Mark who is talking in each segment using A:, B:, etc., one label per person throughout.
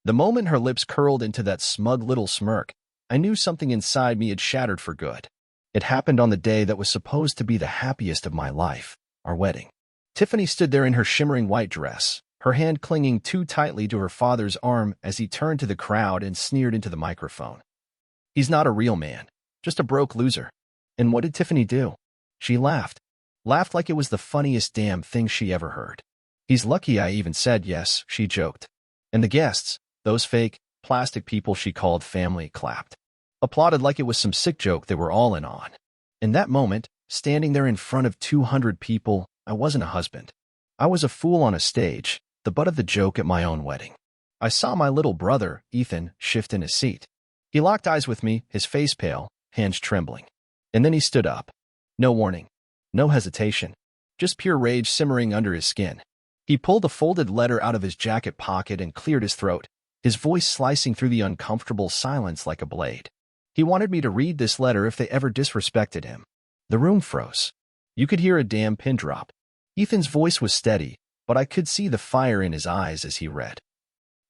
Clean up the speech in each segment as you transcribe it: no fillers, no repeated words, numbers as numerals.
A: The moment her lips curled into that smug little smirk, I knew something inside me had shattered for good. It happened on the day that was supposed to be the happiest of my life, our wedding. Tiffany stood there in her shimmering white dress, her hand clinging too tightly to her father's arm as he turned to the crowd and sneered into the microphone. "He's not a real man, just a broke loser." And what did Tiffany do? She laughed. Laughed like it was the funniest damn thing she ever heard. "He's lucky I even said yes," she joked. And the guests, those fake, plastic people she called family, clapped. Applauded like it was some sick joke they were all in on. In that moment, standing there in front of 200 people, I wasn't a husband. I was a fool on a stage, the butt of the joke at my own wedding. I saw my little brother, Ethan, shift in his seat. He locked eyes with me, his face pale, hands trembling. And then he stood up. No warning. No hesitation. Just pure rage simmering under his skin. He pulled a folded letter out of his jacket pocket and cleared his throat, his voice slicing through the uncomfortable silence like a blade. He wanted me to read this letter if they ever disrespected him. The room froze. You could hear a damn pin drop. Ethan's voice was steady, but I could see the fire in his eyes as he read.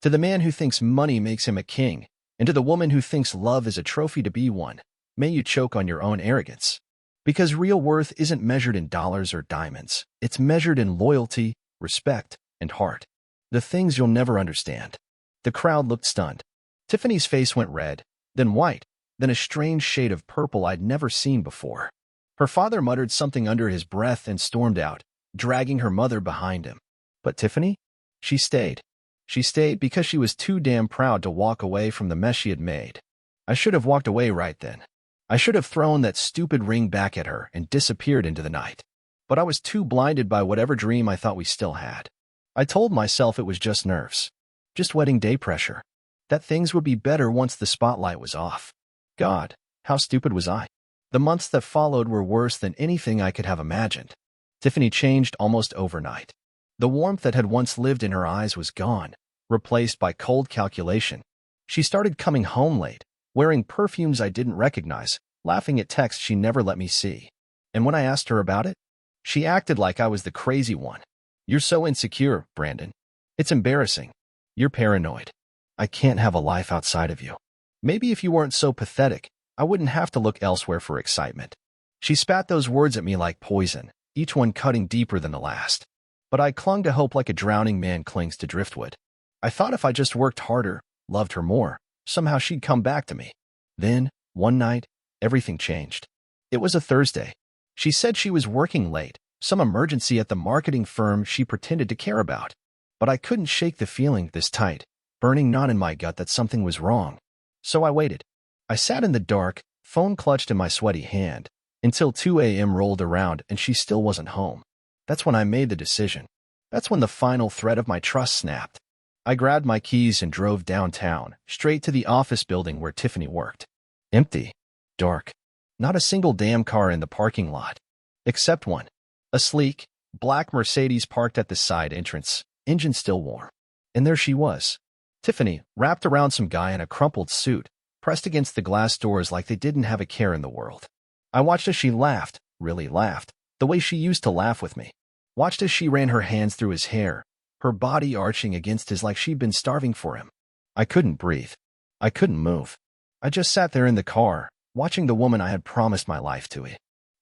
A: "To the man who thinks money makes him a king, and to the woman who thinks love is a trophy to be won, may you choke on your own arrogance. Because real worth isn't measured in dollars or diamonds. It's measured in loyalty, respect, and heart. The things you'll never understand." The crowd looked stunned. Tiffany's face went red, then white, then a strange shade of purple I'd never seen before. Her father muttered something under his breath and stormed out, dragging her mother behind him. But Tiffany? She stayed. She stayed because she was too damn proud to walk away from the mess she had made. I should have walked away right then. I should have thrown that stupid ring back at her and disappeared into the night. But I was too blinded by whatever dream I thought we still had. I told myself it was just nerves. Just wedding day pressure. That things would be better once the spotlight was off. God, how stupid was I? The months that followed were worse than anything I could have imagined. Tiffany changed almost overnight. The warmth that had once lived in her eyes was gone, replaced by cold calculation. She started coming home late, wearing perfumes I didn't recognize, laughing at texts she never let me see. And when I asked her about it, she acted like I was the crazy one. "You're so insecure, Brandon. It's embarrassing. You're paranoid. I can't have a life outside of you. Maybe if you weren't so pathetic, I wouldn't have to look elsewhere for excitement." She spat those words at me like poison, each one cutting deeper than the last. But I clung to hope like a drowning man clings to driftwood. I thought if I just worked harder, loved her more, somehow she'd come back to me. Then, one night, everything changed. It was a Thursday. She said she was working late, some emergency at the marketing firm she pretended to care about. But I couldn't shake the feeling this tight, burning knot in my gut that something was wrong. So I waited. I sat in the dark, phone clutched in my sweaty hand, until 2 a.m. rolled around and she still wasn't home. That's when I made the decision. That's when the final thread of my trust snapped. I grabbed my keys and drove downtown, straight to the office building where Tiffany worked. Empty. Dark. Not a single damn car in the parking lot. Except one. A sleek, black Mercedes parked at the side entrance, engine still warm. And there she was. Tiffany, wrapped around some guy in a crumpled suit, pressed against the glass doors like they didn't have a care in the world. I watched as she laughed, really laughed, the way she used to laugh with me. Watched as she ran her hands through his hair, her body arching against his like she'd been starving for him. I couldn't breathe. I couldn't move. I just sat there in the car, watching the woman I had promised my life to.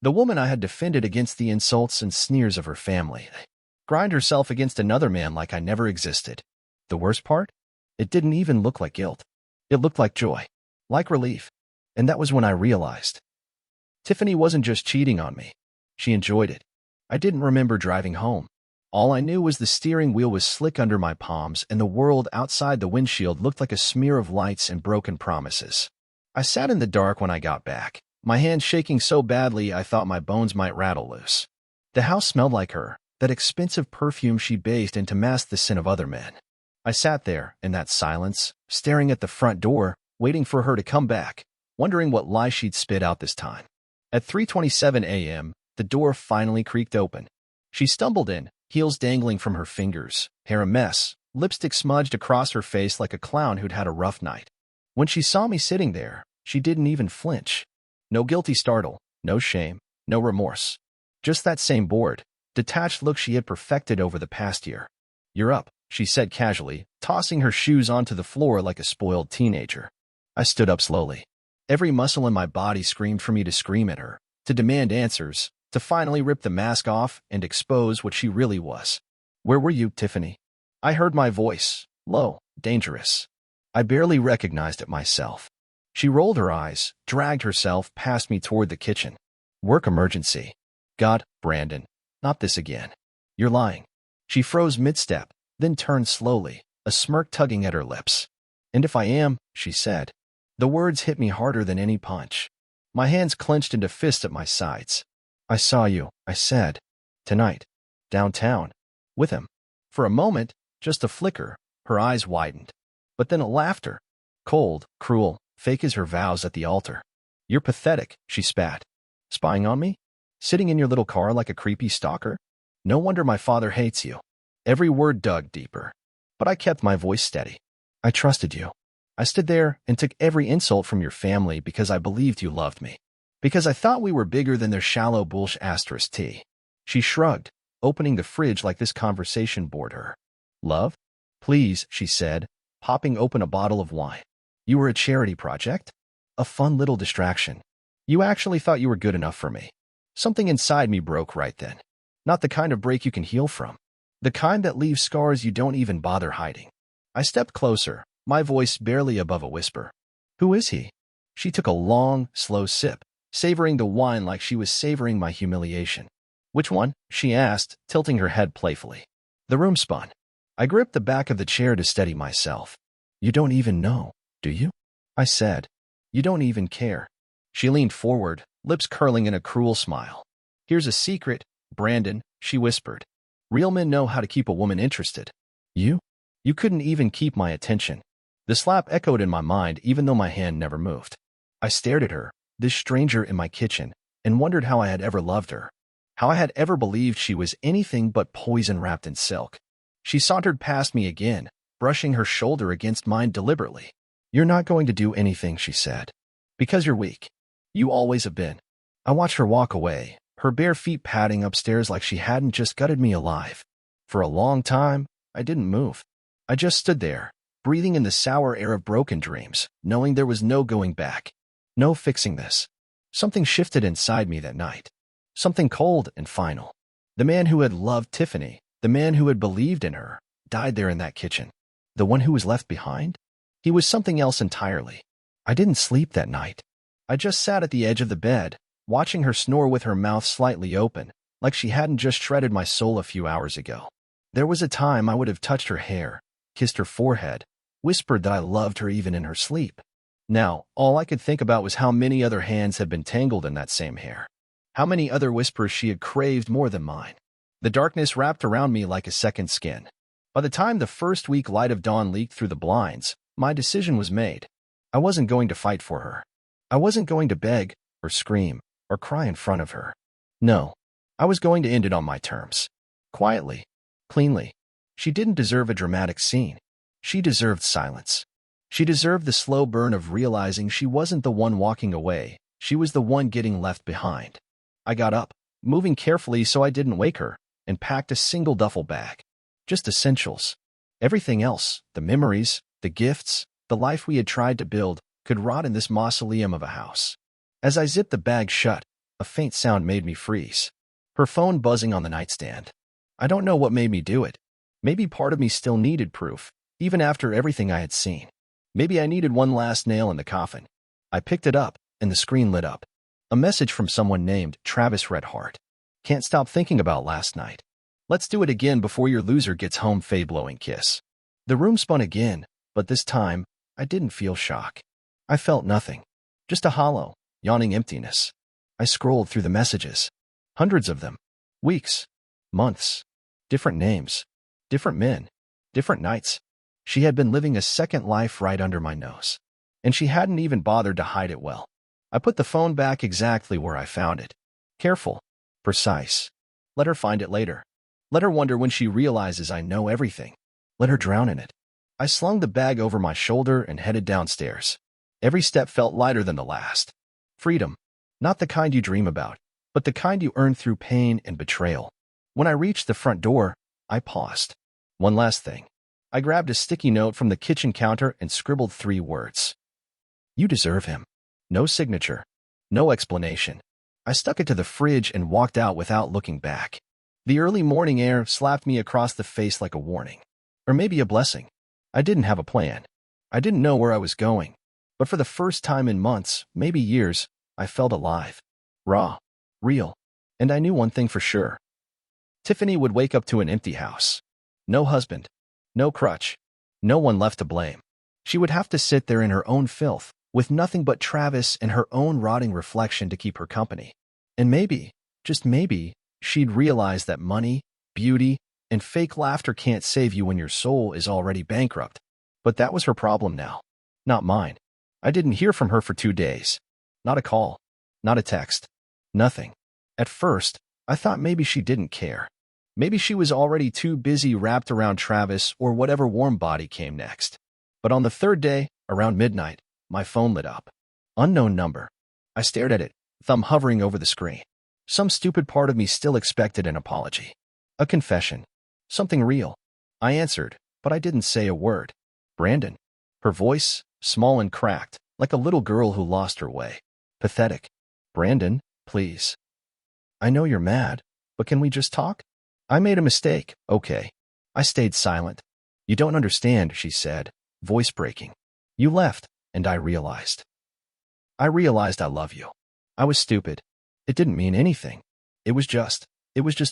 A: The woman I had defended against the insults and sneers of her family. Grind herself against another man like I never existed. The worst part? It didn't even look like guilt. It looked like joy. Like relief. And that was when I realized. Tiffany wasn't just cheating on me. She enjoyed it. I didn't remember driving home. All I knew was the steering wheel was slick under my palms and the world outside the windshield looked like a smear of lights and broken promises. I sat in the dark when I got back, my hands shaking so badly I thought my bones might rattle loose. The house smelled like her, that expensive perfume she bathed in to mask the sin of other men. I sat there, in that silence, staring at the front door, waiting for her to come back, wondering what lie she'd spit out this time. At 3:27 a.m., the door finally creaked open. She stumbled in, heels dangling from her fingers, hair a mess, lipstick smudged across her face like a clown who'd had a rough night. When she saw me sitting there, she didn't even flinch. No guilty startle, no shame, no remorse. Just that same bored, detached look she had perfected over the past year. "You're up," she said casually, tossing her shoes onto the floor like a spoiled teenager. I stood up slowly. Every muscle in my body screamed for me to scream at her, to demand answers, to finally rip the mask off and expose what she really was. "Where were you, Tiffany?" I heard my voice, low, dangerous. I barely recognized it myself. She rolled her eyes, dragged herself past me toward the kitchen. "Work emergency." "God, Brandon, not this again. You're lying." She froze mid-step, then turned slowly, a smirk tugging at her lips. "And if I am," she said. The words hit me harder than any punch. My hands clenched into fists at my sides. "I saw you," I said. "Tonight. Downtown. With him." For a moment, just a flicker, her eyes widened. But then a laughter. Cold, cruel, fake as her vows at the altar. "You're pathetic," she spat. "Spying on me? Sitting in your little car like a creepy stalker? No wonder my father hates you." Every word dug deeper. But I kept my voice steady. "I trusted you. I stood there and took every insult from your family because I believed you loved me. Because I thought we were bigger than their shallow bullshit *T. She shrugged, opening the fridge like this conversation bored her. "Love? Please," she said, popping open a bottle of wine. "You were a charity project? A fun little distraction. You actually thought you were good enough for me." Something inside me broke right then. Not the kind of break you can heal from. The kind that leaves scars you don't even bother hiding. I stepped closer, my voice barely above a whisper. "Who is he?" She took a long, slow sip, savoring the wine like she was savoring my humiliation. "Which one?" she asked, tilting her head playfully. The room spun. I gripped the back of the chair to steady myself. "You don't even know, do you?" I said. "You don't even care." She leaned forward, lips curling in a cruel smile. "Here's a secret, Brandon," she whispered. "Real men know how to keep a woman interested. You couldn't even keep my attention." The slap echoed in my mind even though my hand never moved. I stared at her, this stranger in my kitchen, and wondered how I had ever loved her. How I had ever believed she was anything but poison wrapped in silk. She sauntered past me again, brushing her shoulder against mine deliberately. "You're not going to do anything," she said. "Because you're weak. You always have been." I watched her walk away, her bare feet padding upstairs like she hadn't just gutted me alive. For a long time, I didn't move. I just stood there, breathing in the sour air of broken dreams, knowing there was no going back. No fixing this. Something shifted inside me that night. Something cold and final. The man who had loved Tiffany, the man who had believed in her, died there in that kitchen. The one who was left behind? He was something else entirely. I didn't sleep that night. I just sat at the edge of the bed, watching her snore with her mouth slightly open, like she hadn't just shredded my soul a few hours ago. There was a time I would have touched her hair, kissed her forehead, whispered that I loved her even in her sleep. Now, all I could think about was how many other hands had been tangled in that same hair. How many other whispers she had craved more than mine. The darkness wrapped around me like a second skin. By the time the first weak light of dawn leaked through the blinds, my decision was made. I wasn't going to fight for her. I wasn't going to beg, or scream, or cry in front of her. No, I was going to end it on my terms. Quietly. Cleanly. She didn't deserve a dramatic scene. She deserved silence. She deserved the slow burn of realizing she wasn't the one walking away, she was the one getting left behind. I got up, moving carefully so I didn't wake her, and packed a single duffel bag. Just essentials. Everything else, the memories, the gifts, the life we had tried to build, could rot in this mausoleum of a house. As I zipped the bag shut, a faint sound made me freeze. Her phone buzzing on the nightstand. I don't know what made me do it. Maybe part of me still needed proof, even after everything I had seen. Maybe I needed one last nail in the coffin. I picked it up, and the screen lit up. A message from someone named Travis Redhart. "Can't stop thinking about last night. Let's do it again before your loser gets home, fade-blowing kiss." The room spun again, but this time, I didn't feel shock. I felt nothing. Just a hollow, yawning emptiness. I scrolled through the messages. Hundreds of them. Weeks. Months. Different names. Different men. Different nights. She had been living a second life right under my nose. And she hadn't even bothered to hide it well. I put the phone back exactly where I found it. Careful. Precise. Let her find it later. Let her wonder when she realizes I know everything. Let her drown in it. I slung the bag over my shoulder and headed downstairs. Every step felt lighter than the last. Freedom. Not the kind you dream about, but the kind you earn through pain and betrayal. When I reached the front door, I paused. One last thing. I grabbed a sticky note from the kitchen counter and scribbled 3 words. You deserve him. No signature. No explanation. I stuck it to the fridge and walked out without looking back. The early morning air slapped me across the face like a warning. Or maybe a blessing. I didn't have a plan. I didn't know where I was going. But for the first time in months, maybe years, I felt alive. Raw. Real. And I knew one thing for sure. Tiffany would wake up to an empty house. No husband. No crutch. No one left to blame. She would have to sit there in her own filth, with nothing but Travis and her own rotting reflection to keep her company. And maybe, just maybe, she'd realize that money, beauty, and fake laughter can't save you when your soul is already bankrupt. But that was her problem now, not mine. I didn't hear from her for 2 days. Not a call. Not a text. Nothing. At first, I thought maybe she didn't care. Maybe she was already too busy wrapped around Travis or whatever warm body came next. But on the 3rd day, around midnight, my phone lit up. Unknown number. I stared at it, thumb hovering over the screen. Some stupid part of me still expected an apology. A confession. Something real. I answered, but I didn't say a word. Brandon. Her voice, small and cracked, like a little girl who lost her way. Pathetic. Brandon, please. I know you're mad, but can we just talk? I made a mistake, okay. I stayed silent. You don't understand, she said, voice breaking. You left, and I realized. I love you. I was stupid. It didn't mean anything. It was just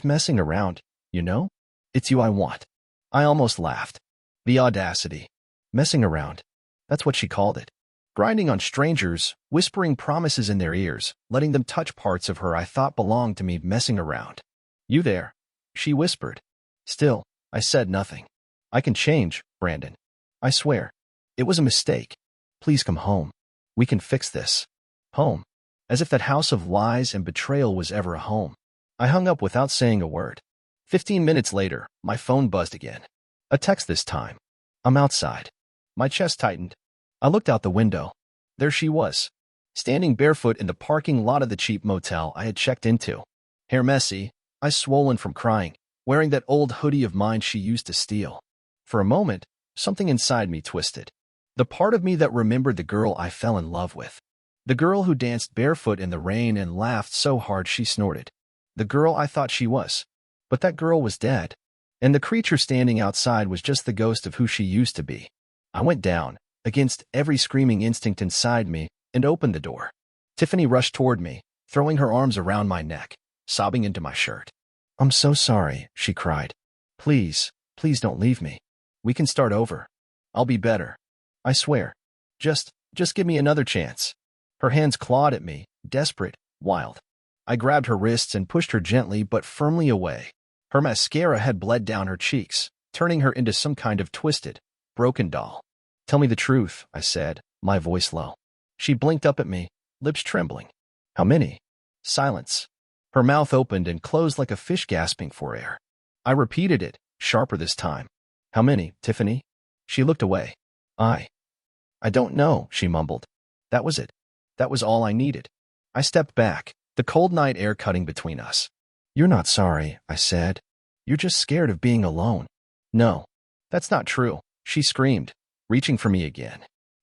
A: messing around, you know? It's you I want. I almost laughed. The audacity. Messing around. That's what she called it. Grinding on strangers, whispering promises in their ears, letting them touch parts of her I thought belonged to me, messing around. You there? She whispered. Still, I said nothing. I can change, Brandon. I swear. It was a mistake. Please come home. We can fix this. Home. As if that house of lies and betrayal was ever a home. I hung up without saying a word. 15 minutes later, my phone buzzed again. A text this time. I'm outside. My chest tightened. I looked out the window. There she was, standing barefoot in the parking lot of the cheap motel I had checked into. Hair messy, eyes swollen from crying, wearing that old hoodie of mine she used to steal. For a moment, something inside me twisted. The part of me that remembered the girl I fell in love with. The girl who danced barefoot in the rain and laughed so hard she snorted. The girl I thought she was. But that girl was dead. And the creature standing outside was just the ghost of who she used to be. I went down, against every screaming instinct inside me, and opened the door. Tiffany rushed toward me, throwing her arms around my neck, sobbing into my shirt. I'm so sorry, she cried. Please, please don't leave me. We can start over. I'll be better. I swear. Just give me another chance. Her hands clawed at me, desperate, wild. I grabbed her wrists and pushed her gently but firmly away. Her mascara had bled down her cheeks, turning her into some kind of twisted, broken doll. Tell me the truth, I said, my voice low. She blinked up at me, lips trembling. How many? Silence. Her mouth opened and closed like a fish gasping for air. I repeated it, sharper this time. How many, Tiffany? She looked away. I don't know, she mumbled. That was it. That was all I needed. I stepped back, the cold night air cutting between us. You're not sorry, I said. You're just scared of being alone. No, that's not true, she screamed, reaching for me again.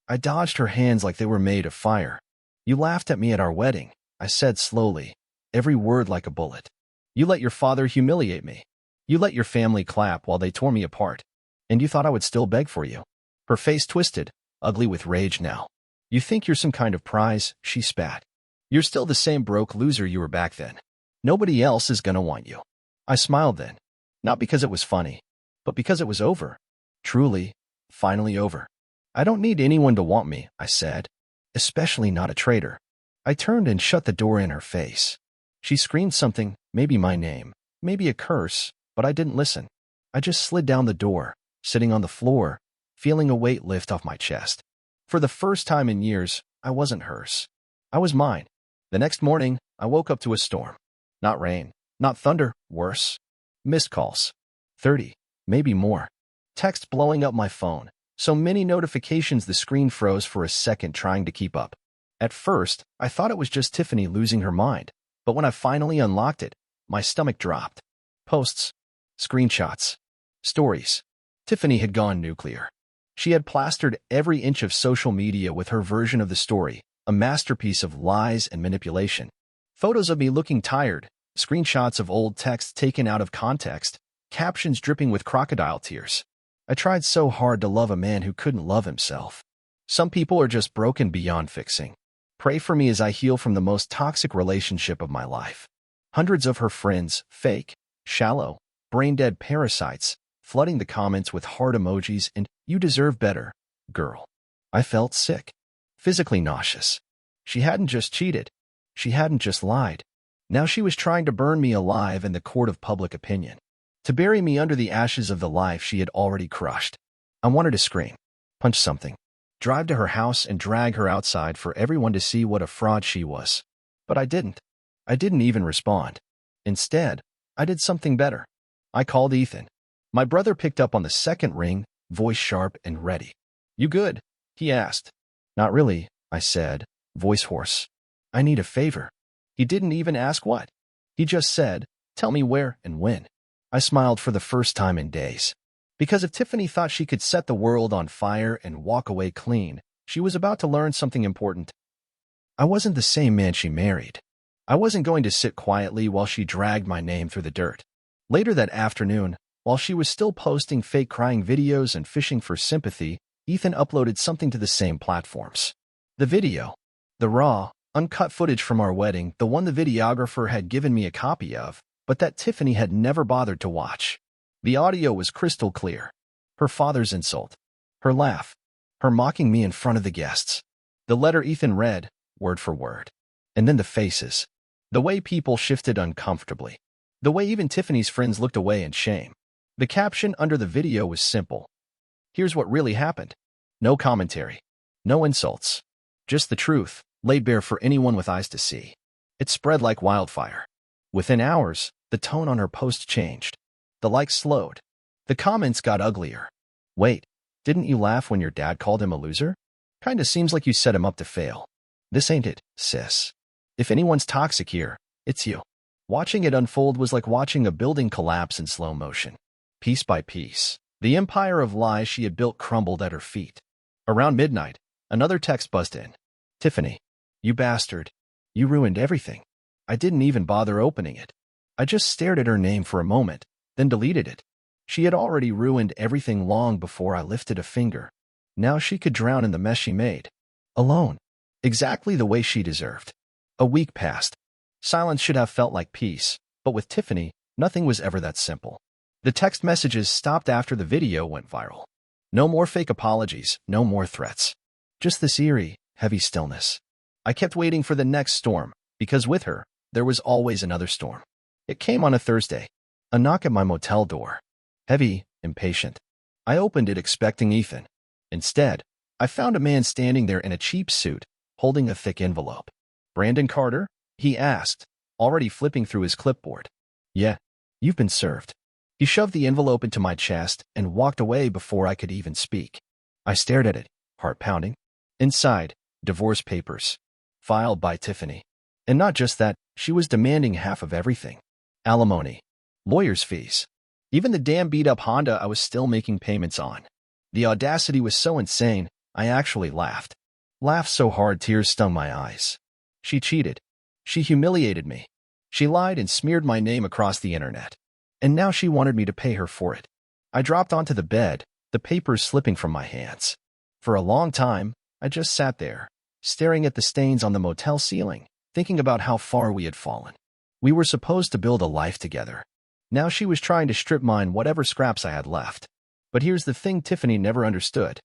A: I dodged her hands like they were made of fire. You laughed at me at our wedding, I said slowly, every word like a bullet. You let your father humiliate me. You let your family clap while they tore me apart. And you thought I would still beg for you. Her face twisted, ugly with rage now. You think you're some kind of prize, she spat. You're still the same broke loser you were back then. Nobody else is gonna want you. I smiled then, not because it was funny, but because it was over. Truly, finally over. I don't need anyone to want me, I said, especially not a traitor. I turned and shut the door in her face. She screamed something, maybe my name, maybe a curse, but I didn't listen. I just slid down the door, sitting on the floor, feeling a weight lift off my chest. For the first time in years, I wasn't hers. I was mine. The next morning, I woke up to a storm. Not rain, not thunder, worse. Missed calls. 30, maybe more. Text blowing up my phone. So many notifications the screen froze for a second trying to keep up. At first, I thought it was just Tiffany losing her mind. But when I finally unlocked it, my stomach dropped. Posts. Screenshots. Stories. Tiffany had gone nuclear. She had plastered every inch of social media with her version of the story, a masterpiece of lies and manipulation. Photos of me looking tired, screenshots of old texts taken out of context, captions dripping with crocodile tears. I tried so hard to love a man who couldn't love himself. Some people are just broken beyond fixing. Pray for me as I heal from the most toxic relationship of my life. Hundreds of her friends, fake, shallow, brain-dead parasites, flooding the comments with heart emojis and "you deserve better, girl." I felt sick, physically nauseous. She hadn't just cheated. She hadn't just lied. Now she was trying to burn me alive in the court of public opinion, to bury me under the ashes of the life she had already crushed. I wanted to scream, punch something, drive to her house and drag her outside for everyone to see what a fraud she was. But I didn't. I didn't even respond. Instead, I did something better. I called Ethan. My brother picked up on the second ring, voice sharp and ready. "You good?" he asked. "Not really," I said, voice hoarse. "I need a favor." He didn't even ask what. He just said, "Tell me where and when." I smiled for the first time in days. Because if Tiffany thought she could set the world on fire and walk away clean, she was about to learn something important. I wasn't the same man she married. I wasn't going to sit quietly while she dragged my name through the dirt. Later that afternoon, while she was still posting fake crying videos and fishing for sympathy, Ethan uploaded something to the same platforms. The video. The raw, uncut footage from our wedding, the one the videographer had given me a copy of, but that Tiffany had never bothered to watch. The audio was crystal clear. Her father's insult. Her laugh. Her mocking me in front of the guests. The letter Ethan read, word for word. And then the faces. The way people shifted uncomfortably. The way even Tiffany's friends looked away in shame. The caption under the video was simple. "Here's what really happened." No commentary. No insults. Just the truth, laid bare for anyone with eyes to see. It spread like wildfire. Within hours, the tone on her post changed. The likes slowed. The comments got uglier. "Wait, didn't you laugh when your dad called him a loser? Kinda seems like you set him up to fail. This ain't it, sis. If anyone's toxic here, it's you." Watching it unfold was like watching a building collapse in slow motion. Piece by piece, the empire of lies she had built crumbled at her feet. Around midnight, another text buzzed in. "Tiffany, you bastard. You ruined everything." I didn't even bother opening it. I just stared at her name for a moment, then deleted it. She had already ruined everything long before I lifted a finger. Now she could drown in the mess she made. Alone. Exactly the way she deserved. A week passed. Silence should have felt like peace, but with Tiffany, nothing was ever that simple. The text messages stopped after the video went viral. No more fake apologies, no more threats. Just this eerie, heavy stillness. I kept waiting for the next storm, because with her, there was always another storm. It came on a Thursday. A knock at my motel door. Heavy, impatient. I opened it expecting Ethan. Instead, I found a man standing there in a cheap suit, holding a thick envelope. "Brandon Carter?" he asked, already flipping through his clipboard. "Yeah, you've been served." He shoved the envelope into my chest and walked away before I could even speak. I stared at it, heart pounding. Inside, divorce papers. Filed by Tiffany. And not just that, she was demanding half of everything. Alimony. Lawyer's fees. Even the damn beat-up Honda I was still making payments on. The audacity was so insane, I actually laughed. Laughed so hard tears stung my eyes. She cheated. She humiliated me. She lied and smeared my name across the internet. And now she wanted me to pay her for it. I dropped onto the bed, the papers slipping from my hands. For a long time, I just sat there, staring at the stains on the motel ceiling, thinking about how far we had fallen. We were supposed to build a life together. Now she was trying to strip mine whatever scraps I had left. But here's the thing Tiffany never understood.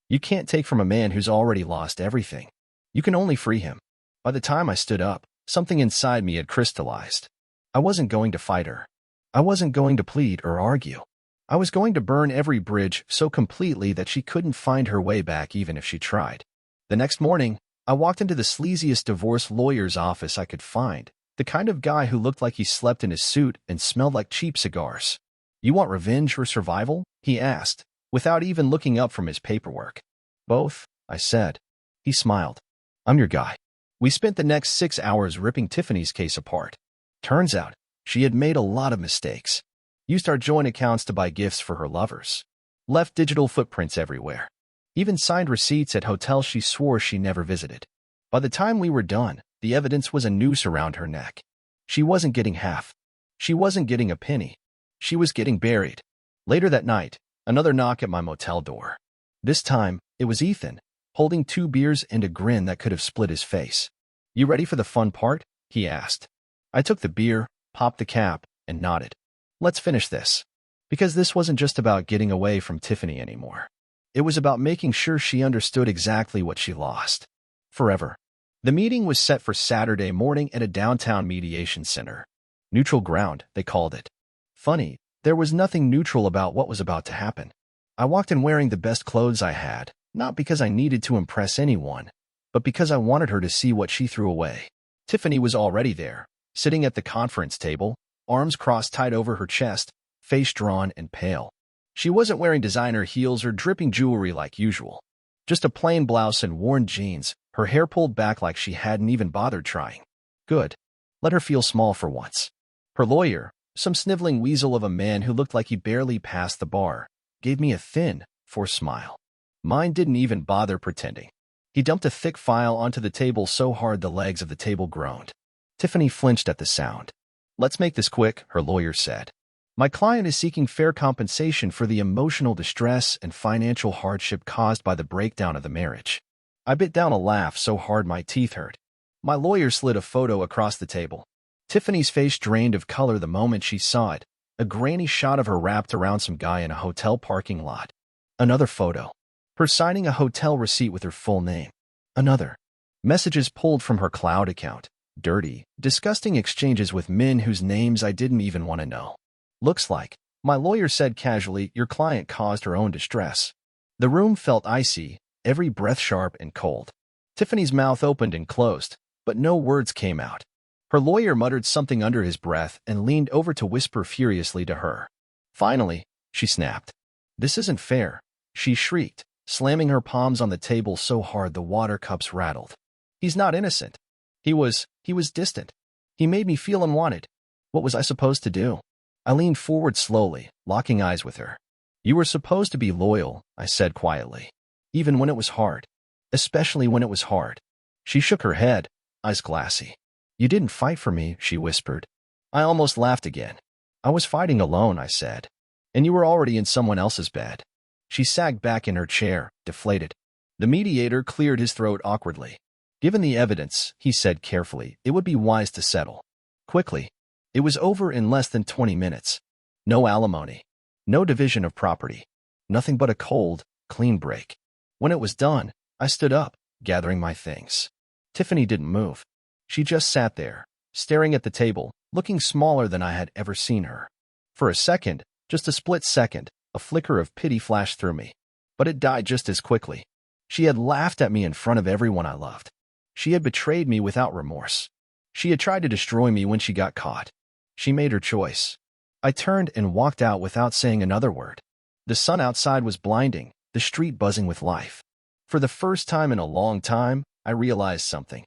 A: You can't take from a man who's already lost everything. You can only free him. By the time I stood up, something inside me had crystallized. I wasn't going to fight her. I wasn't going to plead or argue. I was going to burn every bridge so completely that she couldn't find her way back even if she tried. The next morning, I walked into the sleaziest divorce lawyer's office I could find, the kind of guy who looked like he slept in his suit and smelled like cheap cigars. "You want revenge or survival?" he asked, without even looking up from his paperwork. "Both," I said. He smiled. "I'm your guy." We spent the next 6 hours ripping Tiffany's case apart. Turns out, she had made a lot of mistakes. Used our joint accounts to buy gifts for her lovers. left digital footprints everywhere. Even signed receipts at hotels she swore she never visited. By the time we were done, the evidence was a noose around her neck. She wasn't getting half. She wasn't getting a penny. She was getting buried. Later that night, another knock at my motel door. This time, it was Ethan, holding 2 beers and a grin that could have split his face. "You ready for the fun part?" he asked. I took the beer, popped the cap, and nodded. "Let's finish this." Because this wasn't just about getting away from Tiffany anymore. It was about making sure she understood exactly what she lost. Forever. The meeting was set for Saturday morning at a downtown mediation center. Neutral ground, they called it. Funny, there was nothing neutral about what was about to happen. I walked in wearing the best clothes I had, not because I needed to impress anyone, but because I wanted her to see what she threw away. Tiffany was already there, sitting at the conference table, arms crossed tight over her chest, face drawn and pale. She wasn't wearing designer heels or dripping jewelry like usual. Just a plain blouse and worn jeans, her hair pulled back like she hadn't even bothered trying. Good. Let her feel small for once. Her lawyer, some sniveling weasel of a man who looked like he barely passed the bar, gave me a thin, forced smile. Mine didn't even bother pretending. He dumped a thick file onto the table so hard the legs of the table groaned. Tiffany flinched at the sound. "Let's make this quick," her lawyer said. "My client is seeking fair compensation for the emotional distress and financial hardship caused by the breakdown of the marriage." I bit down a laugh so hard my teeth hurt. My lawyer slid a photo across the table. Tiffany's face drained of color the moment she saw it, a grainy shot of her wrapped around some guy in a hotel parking lot. Another photo. Her signing a hotel receipt with her full name. Another. Messages pulled from her cloud account. Dirty, disgusting exchanges with men whose names I didn't even want to know. "Looks like," my lawyer said casually, "your client caused her own distress." The room felt icy, every breath sharp and cold. Tiffany's mouth opened and closed, but no words came out. Her lawyer muttered something under his breath and leaned over to whisper furiously to her. Finally, she snapped. "This isn't fair," she shrieked, slamming her palms on the table so hard the water cups rattled. "He's not innocent. He was distant. He made me feel unwanted. What was I supposed to do?" I leaned forward slowly, locking eyes with her. "You were supposed to be loyal," I said quietly. "Even when it was hard. Especially when it was hard." She shook her head, eyes glassy. "You didn't fight for me," she whispered. I almost laughed again. "I was fighting alone," I said. "And you were already in someone else's bed." She sagged back in her chair, deflated. The mediator cleared his throat awkwardly. "Given the evidence," he said carefully, "it would be wise to settle. Quickly." It was over in less than 20 minutes. No alimony. No division of property. Nothing but a cold, clean break. When it was done, I stood up, gathering my things. Tiffany didn't move. She just sat there, staring at the table, looking smaller than I had ever seen her. For a second, just a split second, a flicker of pity flashed through me. But it died just as quickly. She had laughed at me in front of everyone I loved. She had betrayed me without remorse. She had tried to destroy me when she got caught. She made her choice. I turned and walked out without saying another word. The sun outside was blinding, the street buzzing with life. For the first time in a long time, I realized something.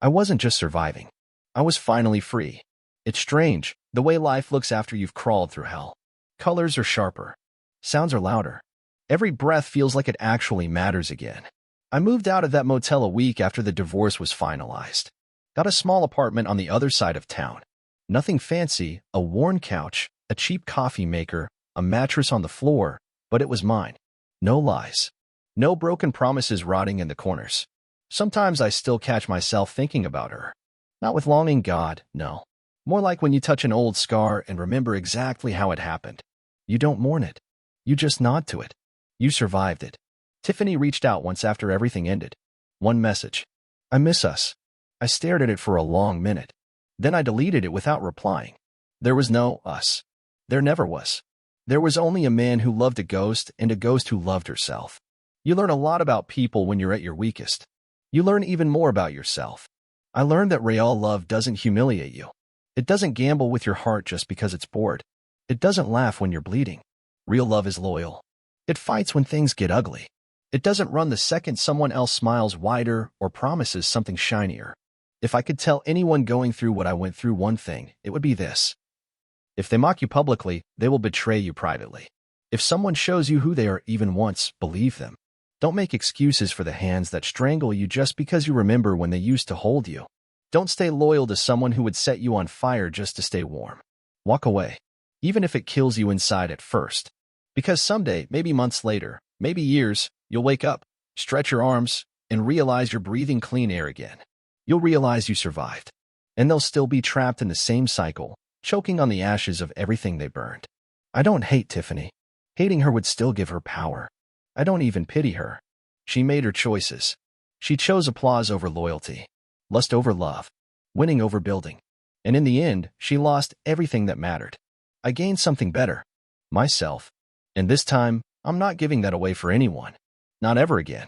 A: I wasn't just surviving. I was finally free. It's strange, the way life looks after you've crawled through hell. Colors are sharper. Sounds are louder. Every breath feels like it actually matters again. I moved out of that motel a week after the divorce was finalized. Got a small apartment on the other side of town. Nothing fancy, a worn couch, a cheap coffee maker, a mattress on the floor, but it was mine. No lies. No broken promises rotting in the corners. Sometimes I still catch myself thinking about her. Not with longing, God, no. More like when you touch an old scar and remember exactly how it happened. You don't mourn it. You just nod to it. You survived it. Tiffany reached out once after everything ended. One message. "I miss us." I stared at it for a long minute. Then I deleted it without replying. There was no us. There never was. There was only a man who loved a ghost and a ghost who loved herself. You learn a lot about people when you're at your weakest. You learn even more about yourself. I learned that real love doesn't humiliate you. It doesn't gamble with your heart just because it's bored. It doesn't laugh when you're bleeding. Real love is loyal. It fights when things get ugly. It doesn't run the second someone else smiles wider or promises something shinier. If I could tell anyone going through what I went through one thing, it would be this. If they mock you publicly, they will betray you privately. If someone shows you who they are even once, believe them. Don't make excuses for the hands that strangle you just because you remember when they used to hold you. Don't stay loyal to someone who would set you on fire just to stay warm. Walk away, even if it kills you inside at first. Because someday, maybe months later, maybe years, you'll wake up, stretch your arms, and realize you're breathing clean air again. You'll realize you survived. And they'll still be trapped in the same cycle, choking on the ashes of everything they burned. I don't hate Tiffany. Hating her would still give her power. I don't even pity her. She made her choices. She chose applause over loyalty, lust over love, winning over building. And in the end, she lost everything that mattered. I gained something better, myself. And this time, I'm not giving that away for anyone. Not ever again.